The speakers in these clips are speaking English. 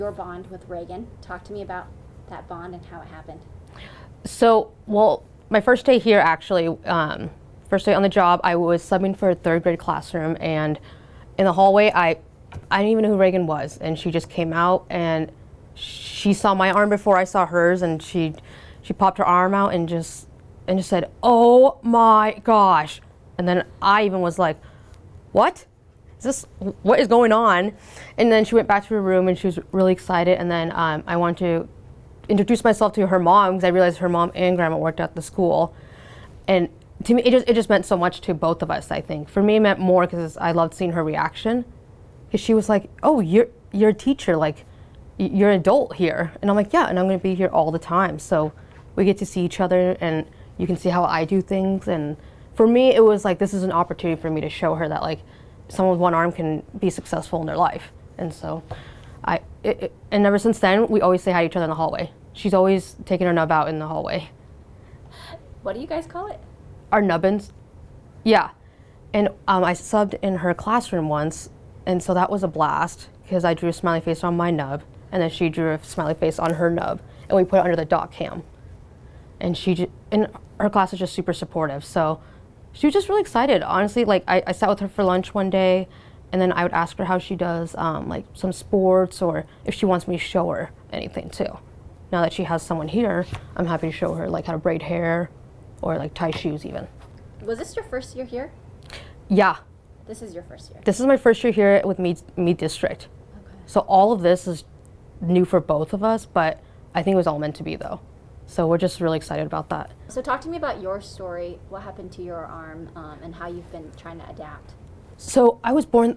Your bond with Reagan. Talk to me about that bond and how it happened. So, well, my first day here actually, first day on the job, I was subbing for a third grade classroom, and in the hallway, I didn't even know who Reagan was, and she just came out and she saw my arm before I saw hers, and she popped her arm out and just said, "Oh my gosh!" And then I even was like, "What? What is going on?" And then she went back to her room and she was really excited. And then I wanted to introduce myself to her mom because I realized her mom and grandma worked at the school. And to me, it just meant so much to both of us, I think. For me, it meant more because I loved seeing her reaction. Because she was like, "Oh, you're a teacher, like you're an adult here." And I'm like, "Yeah, and I'm going to be here all the time." So we get to see each other and you can see how I do things. And for me, it was like, this is an opportunity for me to show her that like someone with one arm can be successful in their life. And so and ever since then, we always say hi to each other in the hallway. She's always taking her nub out in the hallway. What do you guys call it? Our nubbins. Yeah. And I subbed in her classroom once, and so that was a blast because I drew a smiley face on my nub, and then she drew a smiley face on her nub, and we put it under the doc cam. And and her class is just super supportive, so she was just really excited. Honestly, like I sat with her for lunch one day, and then I would ask her how she does like some sports, or if she wants me to show her anything too. Now that she has someone here, I'm happy to show her like how to braid hair or like tie shoes even. Was this your first year here? Yeah. This is your first year? This is my first year here with Mead District. Okay. So all of this is new for both of us, but I think it was all meant to be though. So we're just really excited about that. So talk to me about your story, what happened to your arm, and how you've been trying to adapt. So I was born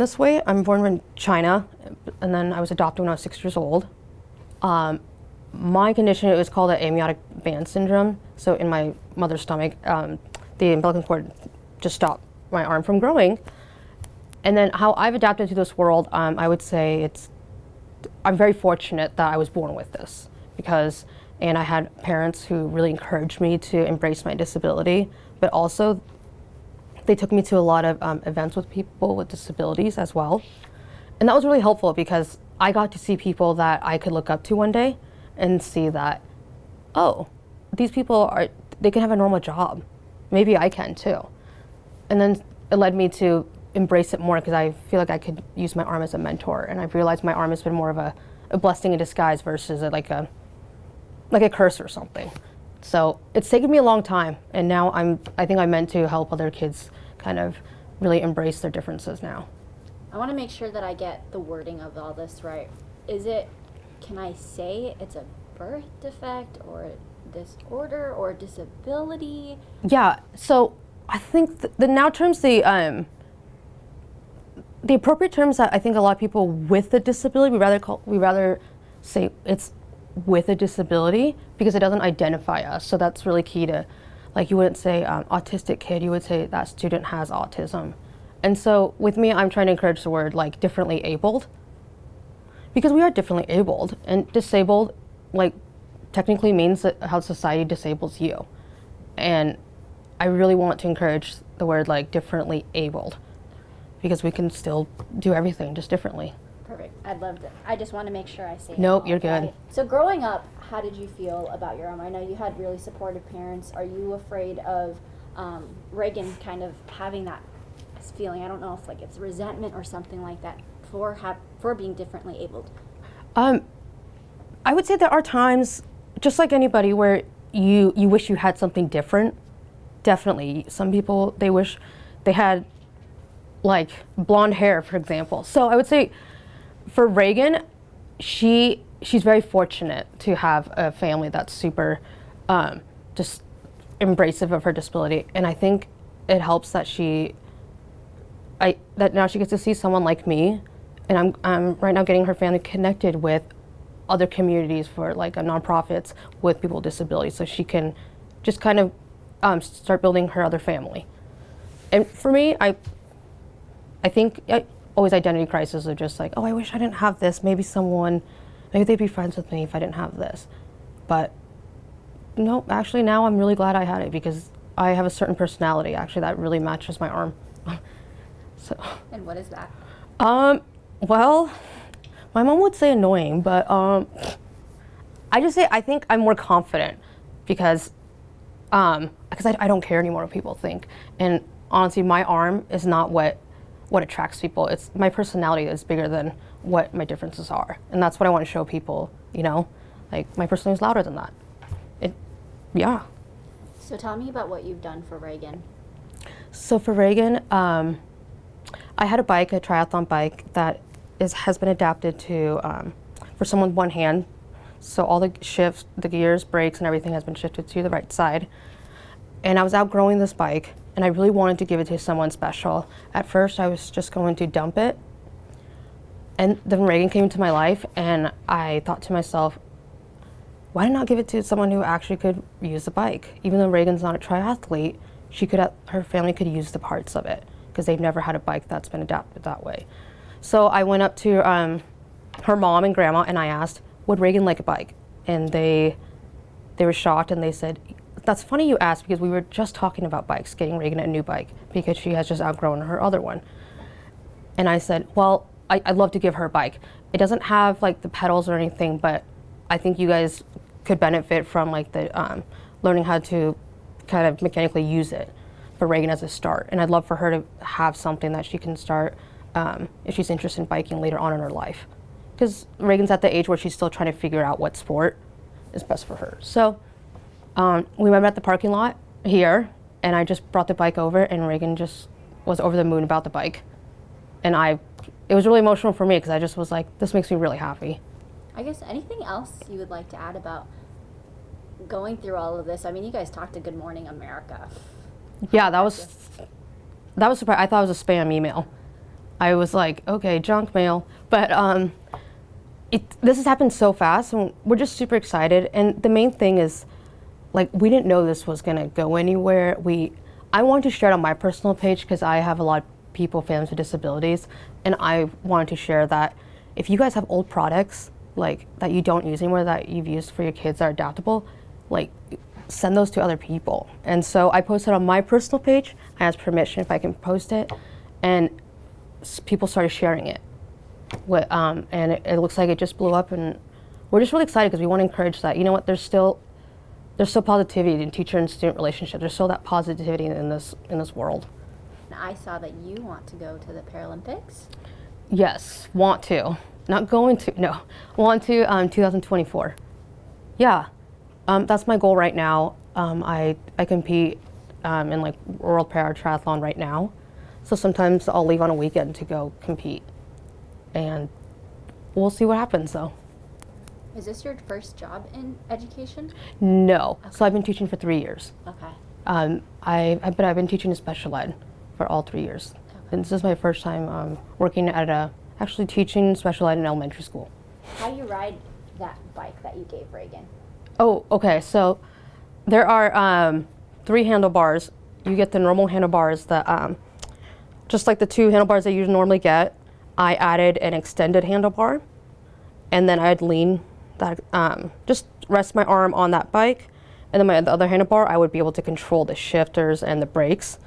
this way. I'm born in China, and then I was adopted when I was 6 years old. My condition, it was called an amniotic band syndrome. So in my mother's stomach, the umbilical cord just stopped my arm from growing. And then how I've adapted to this world, I would say I'm very fortunate that I was born with this and I had parents who really encouraged me to embrace my disability, but also they took me to a lot of events with people with disabilities as well. And that was really helpful because I got to see people that I could look up to one day and see that, oh, these people they can have a normal job. Maybe I can too. And then it led me to embrace it more because I feel like I could use my arm as a mentor. And I've realized my arm has been more of a blessing in disguise versus like a curse or something. So it's taken me a long time, and now I think I'm meant to help other kids kind of really embrace their differences now. I want to make sure that I get the wording of all this right. Can I say it's a birth defect or disorder or disability? Yeah, so I think the now terms, the appropriate terms that I think a lot of people with a disability, we rather say it's with a disability because it doesn't identify us. So that's really key to, like, you wouldn't say autistic kid, you would say that student has autism. And so with me, I'm trying to encourage the word like differently abled, because we are differently abled, and disabled like technically means that how society disables you. And I really want to encourage the word like differently abled, because we can still do everything just differently. Perfect. I'd love to. I just want to make sure I say Nope, it you're good. Right. So growing up, how did you feel about your arm? I know you had really supportive parents. Are you afraid of Reagan kind of having that feeling? I don't know if like it's resentment or something like that for being differently abled. I would say there are times, just like anybody, where you wish you had something different. Definitely. Some people, they wish they had like blonde hair, for example. So I would say for Reagan, she's very fortunate to have a family that's super just embracive of her disability. And I think it helps that that now she gets to see someone like me, and I'm right now getting her family connected with other communities for like nonprofits with people with disabilities, so she can just kind of start building her other family. And for me, I think always identity crisis of just like, oh, I wish I didn't have this. Maybe they'd be friends with me if I didn't have this. But no, actually now I'm really glad I had it, because I have a certain personality actually that really matches my arm. So. And what is that? Well, My mom would say annoying, but I just say I think I'm more confident because I don't care anymore what people think. And honestly, my arm is not what attracts people. It's my personality is bigger than what my differences are, and that's what I want to show people. You know, like my personality is louder than that. Yeah. So tell me about what you've done for Reagan. So for Reagan, I had a bike, a triathlon bike that has been adapted to for someone with one hand. So all the shifts, the gears, brakes, and everything has been shifted to the right side. And I was outgrowing this bike, and I really wanted to give it to someone special. At first, I was just going to dump it. And then Reagan came into my life, and I thought to myself, why not give it to someone who actually could use the bike? Even though Reagan's not a triathlete, her family could use the parts of it because they've never had a bike that's been adapted that way. So I went up to her mom and grandma, and I asked, would Reagan like a bike? And they were shocked, and they said, that's funny you asked because we were just talking about bikes, getting Reagan a new bike because she has just outgrown her other one. And I said, well, I'd love to give her a bike. It doesn't have like the pedals or anything, but I think you guys could benefit from like the learning how to kind of mechanically use it for Reagan as a start. And I'd love for her to have something that she can start if she's interested in biking later on in her life. Because Reagan's at the age where she's still trying to figure out what sport is best for her. So we met at the parking lot here, and I just brought the bike over, and Reagan just was over the moon about the bike. And it was really emotional for me because I just was like, this makes me really happy. I guess anything else you would like to add about going through all of this? I mean, you guys talked to Good Morning America. Yeah, that was surprising. I thought it was a spam email. I was like, okay, junk mail. But this has happened so fast, and we're just super excited. And the main thing is, like, we didn't know this was gonna go anywhere. I wanted to share it on my personal page because I have a lot of people, families with disabilities, and I wanted to share that if you guys have old products like that you don't use anymore that you've used for your kids that are adaptable, like send those to other people. And so I posted on my personal page. I asked permission if I can post it, and people started sharing it. And it looks like it just blew up, and we're just really excited because we want to encourage that. You know what? There's still positivity in teacher and student relationships. There's still that positivity in this world. I saw that you want to go to the Paralympics. Yes, want to. Not going to, no. Want to 2024. Yeah, that's my goal right now. I compete in like World Para Triathlon right now. So sometimes I'll leave on a weekend to go compete. And we'll see what happens though. Is this your first job in education? No, Okay. So I've been teaching for 3 years. Okay. But I've been teaching in special ed for all 3 years. Okay. And this is my first time working at actually teaching special ed in elementary school. How do you ride that bike that you gave Reagan? Oh, okay. So there are 3 handlebars. You get the normal handlebars that, just like the 2 handlebars that you normally get. I added an extended handlebar, and then I'd lean that, just rest my arm on that bike, and then the other handlebar, I would be able to control the shifters and the brakes,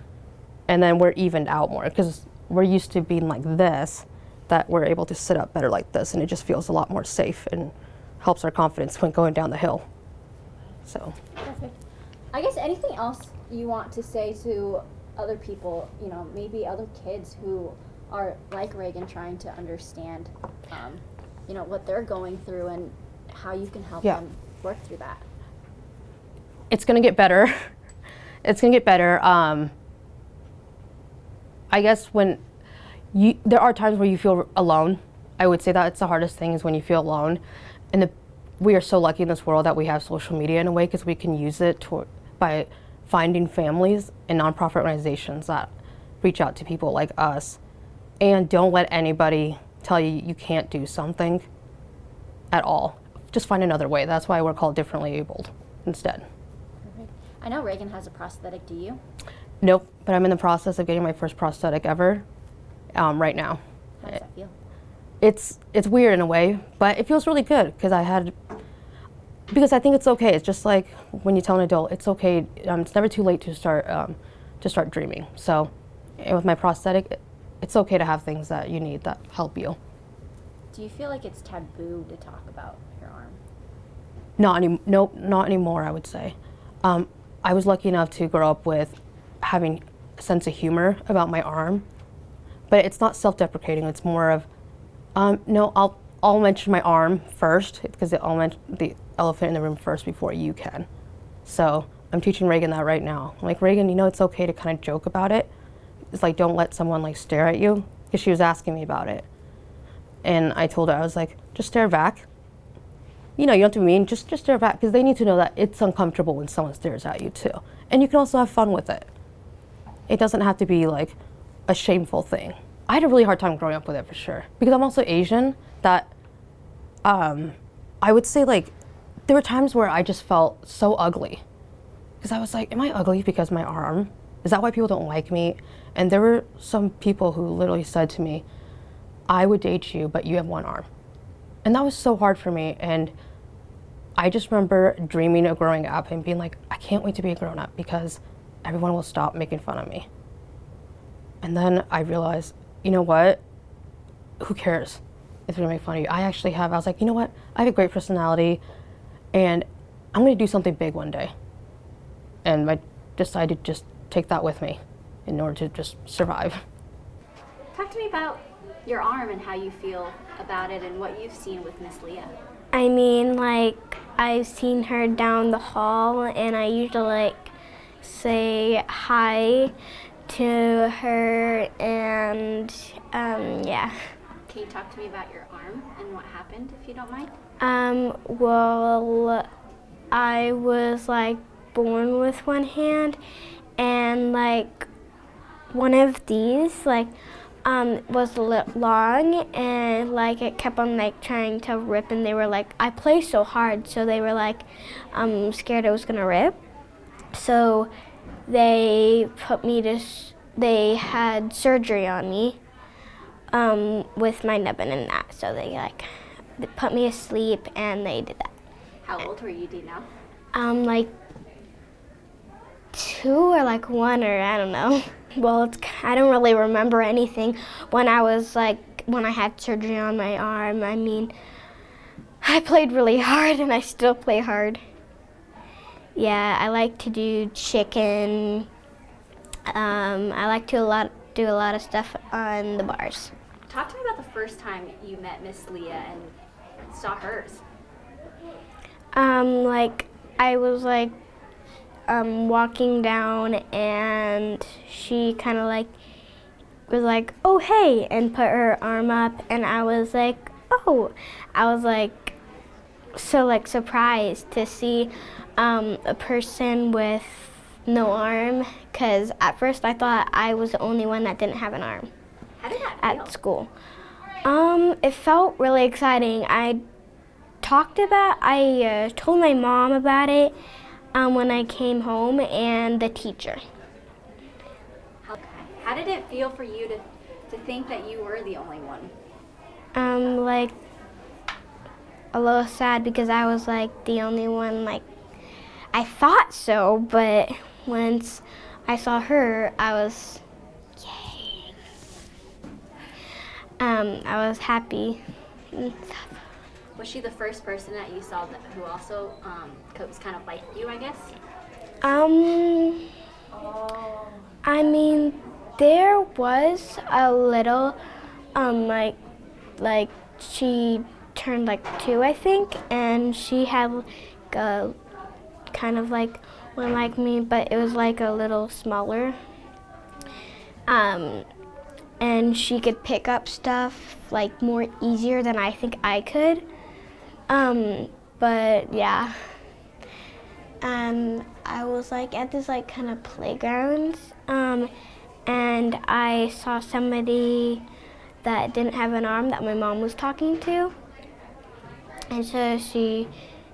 and then we're evened out more because we're used to being like this, that we're able to sit up better like this, and it just feels a lot more safe and helps our confidence when going down the hill. So. Perfect. I guess anything else you want to say to other people, you know, maybe other kids who are like Reagan trying to understand, you know, what they're going through and how you can help them work through that? It's going to get better. It's going to get better. I guess when there are times where you feel alone. I would say that it's the hardest thing is when you feel alone. And we are so lucky in this world that we have social media in a way because we can use it by finding families and nonprofit organizations that reach out to people like us. And don't let anybody tell you you can't do something at all. Just find another way. That's why we're called differently abled instead. Perfect. I know Reagan has a prosthetic. Do you? Nope, but I'm in the process of getting my first prosthetic ever right now. How does that feel? It's weird in a way, but it feels really good because because I think it's okay. It's just like when you tell an adult, it's okay. It's never too late to start dreaming. So with my prosthetic, it's okay to have things that you need that help you. Do you feel like it's taboo to talk about your arm? Not anymore, I would say. I was lucky enough to grow up with having a sense of humor about my arm, but it's not self-deprecating. It's more of, no, I'll mention my arm first, because I'll mention the elephant in the room first before you can. So I'm teaching Reagan that right now. I'm like, Reagan, it's okay to kind of joke about it. It's like, don't let someone like stare at you, because she was asking me about it. And I told her, I was like, just stare back. You don't have to be mean, just stare back, because they need to know that it's uncomfortable when someone stares at you too. And you can also have fun with it. It doesn't have to be like a shameful thing. I had a really hard time growing up with it for sure, because I'm also Asian, that I would say like, there were times where I just felt so ugly. Because I was like, am I ugly because of my arm? Is that why people don't like me? And there were some people who literally said to me, I would date you, but you have one arm. And that was so hard for me. And I just remember dreaming of growing up and being like, I can't wait to be a grown up because everyone will stop making fun of me. And then I realized, you know what? Who cares if they're gonna make fun of you? I was like, you know what? I have a great personality and I'm gonna do something big one day. And I decided to just take that with me in order to just survive. Talk to me about your arm and how you feel about it and what you've seen with Miss Leah. I mean, like, I've seen her down the hall, and I usually, like, say hi to her, and, yeah. Can you talk to me about your arm and what happened, if you don't mind? Well, I was, like, born with one hand, and, like, one of these, like, was long, and like it kept on like trying to rip, and they were like, I play so hard, so they were like scared it was gonna rip. So they had surgery on me with my nubbin and that. So they put me asleep and they did that. How old were you, do you know? Like 2 or like 1, or I don't know. Well, I don't really remember anything when I had surgery on my arm. I mean, I played really hard and I still play hard. Yeah, I like to do chicken. I like to do a lot of stuff on the bars. Talk to me about the first time you met Miss Leah and saw hers. I was walking down, and she kind of was like, oh hey, and put her arm up, and I was like, oh. I was like so surprised to see a person with no arm, because at first I thought I was the only one that didn't have an arm. How did that feel? At school. It felt really exciting. I told my mom about it when I came home, and the teacher. How did it feel for you to think that you were the only one? A little sad, because I was the only one, I thought so, but once I saw her, I was, yay. I was happy and stuff. Was she the first person that you saw who also was kind of like you, I guess? I mean, there was a little, she turned 2, I think, and she had a kind of one like me, but it was a little smaller. And she could pick up stuff more easier than I think I could. But yeah. I was at this kind of playground, and I saw somebody that didn't have an arm that my mom was talking to. And so she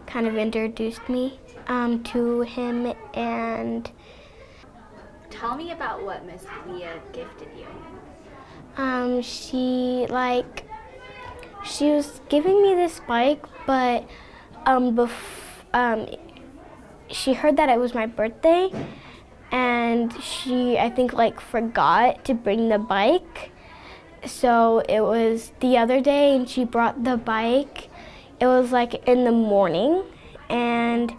kind of introduced me to him. And tell me about what Miss Leah gifted you. She was giving me this bike, but she heard that it was my birthday, and she, I think, forgot to bring the bike. So it was the other day, and she brought the bike. It was like in the morning, and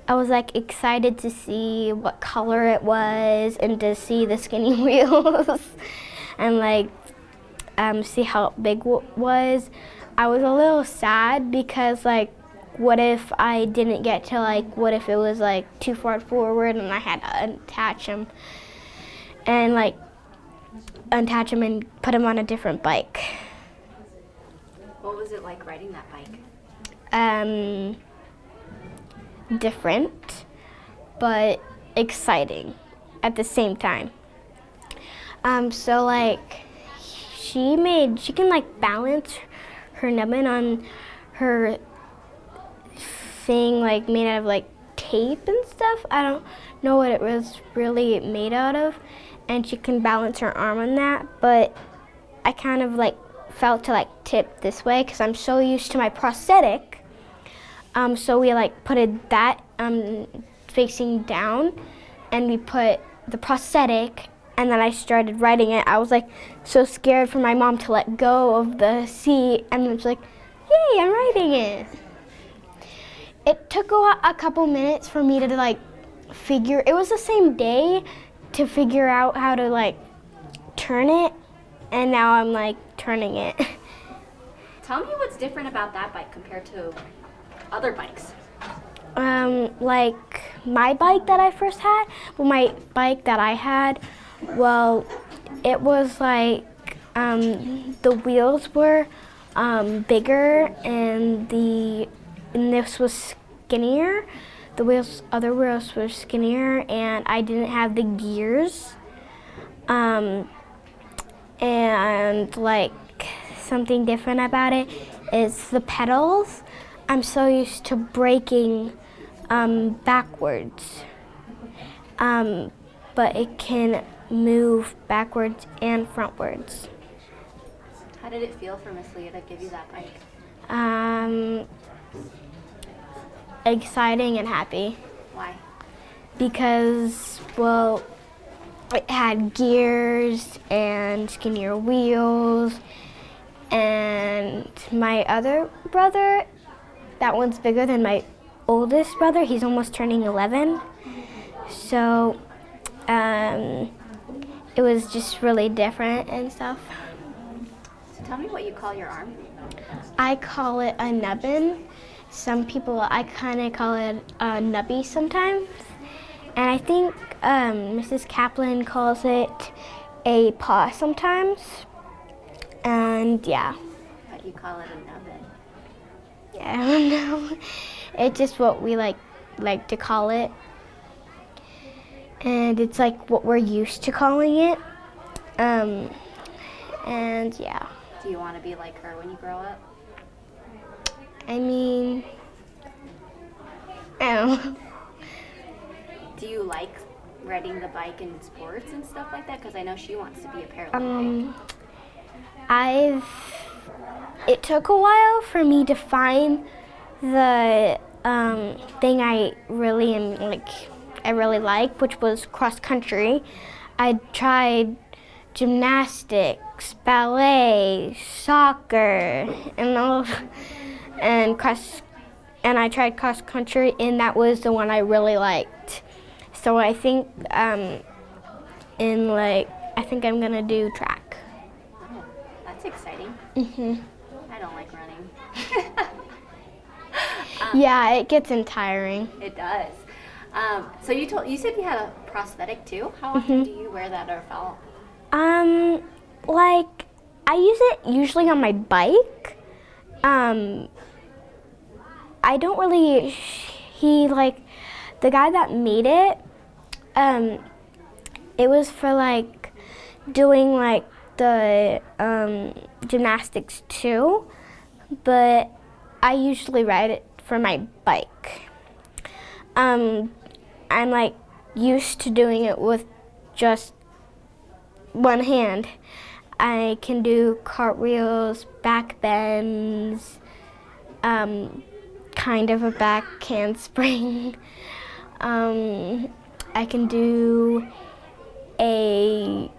I was like excited to see what color it was and to see the skinny wheels and like see how big it was. I was a little sad because like, what if I didn't get to like, what if it was like too far forward and I had to attach him and put him on a different bike. What was it like riding that bike? Different, but exciting at the same time. So like, she can like balance her nubbin on her thing like made out of like tape and stuff. I don't know what it was really made out of, and she can balance her arm on that, but I kind of like felt to like tip this way because I'm so used to my prosthetic. So we like put that facing down, and we put the prosthetic, and then I started riding it. I was like so scared for my mom to let go of the seat, and it was like, yay, I'm riding it. It took a couple minutes for me to like figure, it was the same day to figure out how to like turn it, and now I'm like turning it. Tell me what's different about that bike compared to other bikes. Like my bike that I first had, well, it was like the wheels were bigger and this was skinnier. Other wheels were skinnier, and I didn't have the gears. And like something different about it is the pedals. I'm so used to braking backwards, but it can move backwards and frontwards. How did it feel for Miss Leah to give you that bike? Exciting and happy. Why? Because, well, it had gears and skinnier wheels, and my other brother, that one's bigger than my oldest brother. He's almost turning 11. So it was just really different and stuff. So tell me what you call your arm. I call it a nubbin. Some people, I kind of call it a nubby sometimes. And I think Mrs. Kaplan calls it a paw sometimes. And yeah. But you call it a nubbin. I don't know. It's just what we like to call it. And it's like what we're used to calling it. And yeah. Do you want to be like her when you grow up? I mean, I don't know. Do you like riding the bike in sports and stuff like that? Because I know she wants to be a Paralympic. It took a while for me to find the thing I really like, which was cross country. I tried gymnastics, ballet, soccer, and I tried cross country, and that was the one I really liked. So I think I think I'm gonna do track. Oh, that's exciting. Mhm. I don't like running. Yeah, it gets tiring. It does. So you said you had a prosthetic too. How often do you wear that or fall? Like I use it usually on my bike. I don't really. The guy that made it. It was for like doing like the gymnastics too, but I usually ride it for my bike. I'm like used to doing it with just one hand. I can do cartwheels, back bends, kind of a back handspring. I can do a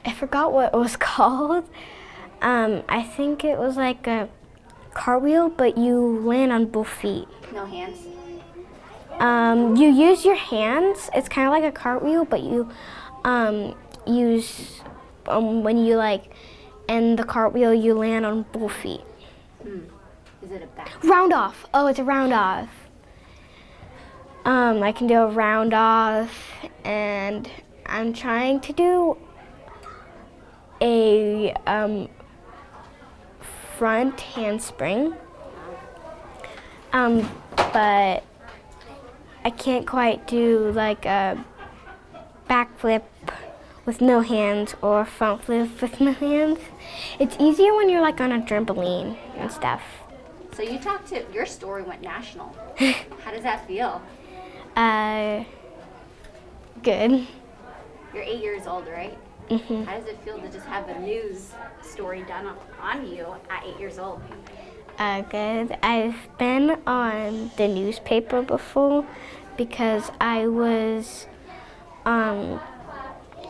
I forgot what it was called. I think it was like a cartwheel, but you land on both feet. No hands? You use your hands. It's kind of like a cartwheel, but you use when you like end the cartwheel, you land on both feet. Is it a back? Round off. Oh, it's a round off. I can do a round off, and I'm trying to do a front handspring. But I can't quite do like a backflip with no hands or a front flip with no hands. It's easier when you're like on a trampoline and stuff. So your story went national. How does that feel? Good. You're 8 years old, right? Mhm. How does it feel to just have a news story done on you at 8 years old? Good. I've been on the newspaper before because I was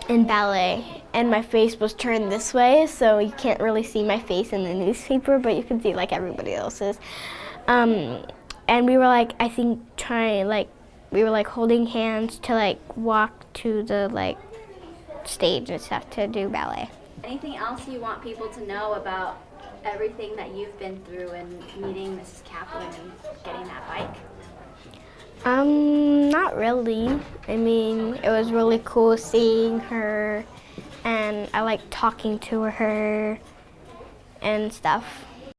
in ballet and my face was turned this way, so you can't really see my face in the newspaper, but you can see like everybody else's. And we were like, I think we were like holding hands to like walk to the like stage and stuff to do ballet. Anything else you want people to know about everything that you've been through and meeting Mrs. Kaplan and getting that bike? Not really. I mean, it was really cool seeing her, and I like talking to her and stuff.